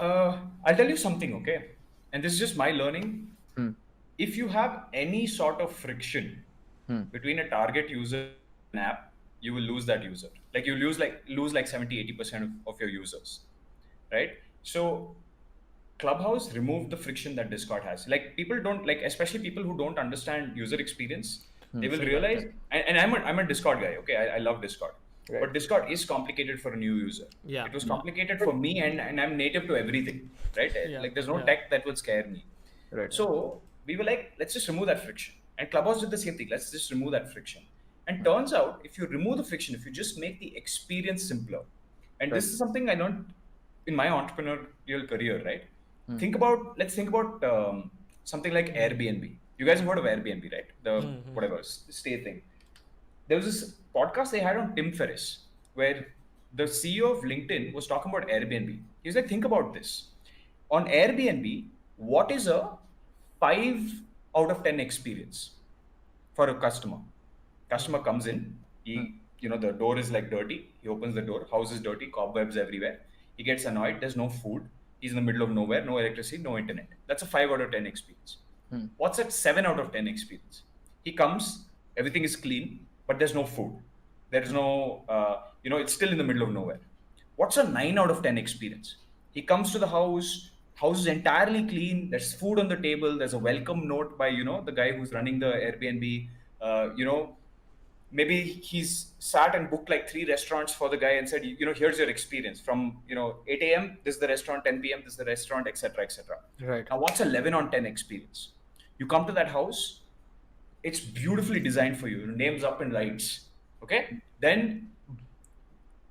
I'll tell you something, okay? And this is just my learning. Hmm. If you have any sort of friction Hmm. between a target user and an app, you will lose that user. Like you lose like 70-80% of your users, right? So Clubhouse removed the friction that Discord has. Like people don't like, especially people who don't understand user experience, they will सही बात realize. है. And I'm a Discord guy. Okay, I love Discord, Right. but Discord is complicated for a new user. Yeah. It was complicated for me, and I'm native to everything, right? Yeah. Like there's no Yeah. tech that would scare me. Right. So we were like, let's just remove that friction. And Clubhouse did the same thing. Let's just remove that friction. And turns out, if you remove the friction, if you just make the experience simpler, and this is something I learned in my entrepreneurial career, right? Let's think about something like Airbnb. You guys have heard of Airbnb, right? The whatever stay thing. There was this podcast they had on Tim Ferriss where the CEO of LinkedIn was talking about Airbnb. He was like, think about this. On Airbnb, what is a 5 out of 10 experience for a customer? Customer comes in, the door is like dirty. He opens the door, house is dirty, cobwebs everywhere. He gets annoyed, there's no food. He's in the middle of nowhere, no electricity, no internet. That's a 5 out of 10 experience. What's that 7 out of 10 experience? He comes, everything is clean, but there's no food. There's no, it's still in the middle of nowhere. What's a 9 out of 10 experience? He comes to the house is entirely clean, there's food on the table, there's a welcome note by, the guy who's running the Airbnb, maybe he's sat and booked like 3 restaurants for the guy and said, here's your experience from, 8 a.m. This is the restaurant, 10 p.m. this is the restaurant, etc., etc. Right. Now, what's 11 on 10 experience? You come to that house, it's beautifully designed for you. Your name's up in lights. Okay. Then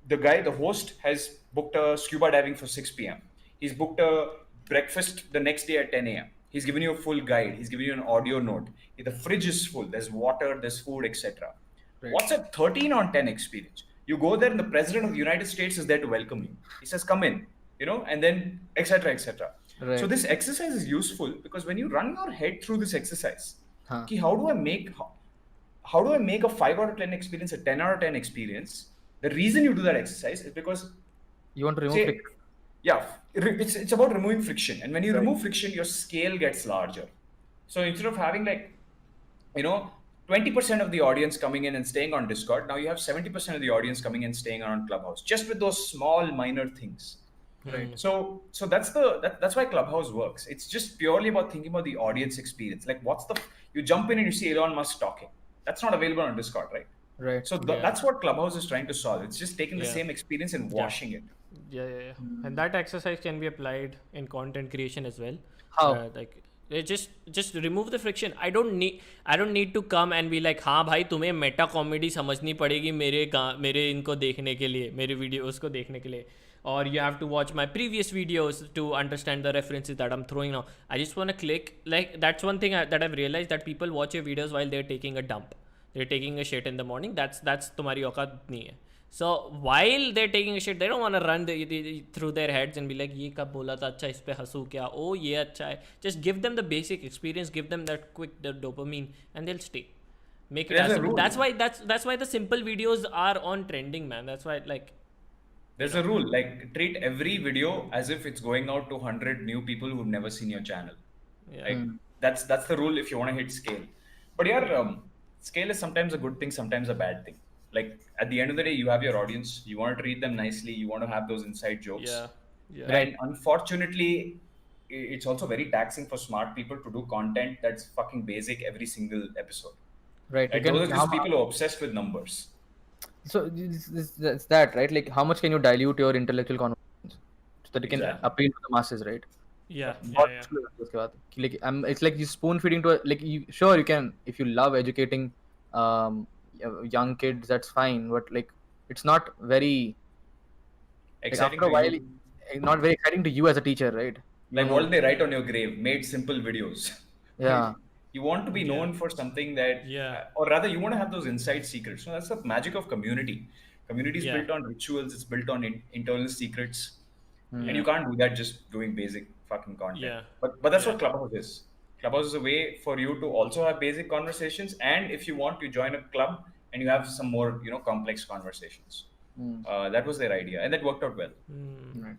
the host has booked a scuba diving for 6 p.m. He's booked a breakfast the next day at 10 a.m. He's given you a full guide. He's given you an audio note. The fridge is full. There's water, there's food, etc. Right. What's a 13 on 10 experience? You go there and the president of the United States is there to welcome you. He says, come in, and then etc., etc. Right. So this exercise is useful because when you run your head through this exercise, how do I make a 5 out of 10 experience a 10 out of 10 experience? The reason you do that exercise is because you want to remove friction. Yeah, it's about removing friction. And when you remove friction, your scale gets larger. So instead of having 20% of the audience coming in and staying on Discord, now you have 70% of the audience coming in staying on Clubhouse, just with those small minor things. Right. So that's why Clubhouse works. It's just purely about thinking about the audience experience. Like you jump in and you see Elon Musk talking. That's not available on Discord, right? Right. So that's what Clubhouse is trying to solve. It's just taking the same experience and washing it. Yeah. And that exercise can be applied in content creation as well. How? Just remove the friction. I don't need to come and be like, हाँ भाई तुम्हें Meta comedy समझनी पड़ेगी मेरे इनको देखने के लिए, मेरे वीडियोस को देखने के लिए, or you have to watch my previous videos to understand the references that I'm throwing now. I just want to click. Like that's one thing that I've realized, that people watch your videos while they're taking a dump. They're taking a shit in the morning. That's तुम्हारी औकात नहीं है. So while they're taking a shit, they don't want to run through their heads and be like, ये कब बोला था, अच्छा इस पे हंसू क्या, oh ये अच्छा है. Just give them the basic experience, give them that quick dopamine, and they'll stay. Make it as simple. That's why the simple videos are on trending, man. That's why there's a rule, treat every video as if it's going out to 100 new people who've never seen your channel. Yeah. That's the rule if you want to hit scale. But scale is sometimes a good thing, sometimes a bad thing. Like at the end of the day, you have your audience, you want to treat them nicely, you want to have those inside jokes. Yeah. And unfortunately, it's also very taxing for smart people to do content that's fucking basic every single episode. Right. Those are just people who are obsessed with numbers. So it's that, right? Like how much can you dilute your intellectual conversations so that you can appeal to the masses, right? Yeah. Like it's like you spoon feeding to you can, if you love educating young kids, that's fine, but it's not very exciting after a while, not very exciting to you as a teacher, right? Like what they write on your grave, made simple videos. Yeah. You want to be known for something that, or rather you want to have those inside secrets. So that's the magic of community. Community is built on rituals, it's built on internal secrets. And you can't do that just doing basic fucking content. But that's what Clubhouse is. Clubhouse is a way for you to also have basic conversations, and if you want to join a club and you have some more complex conversations. That was their idea, and that worked out well. Right.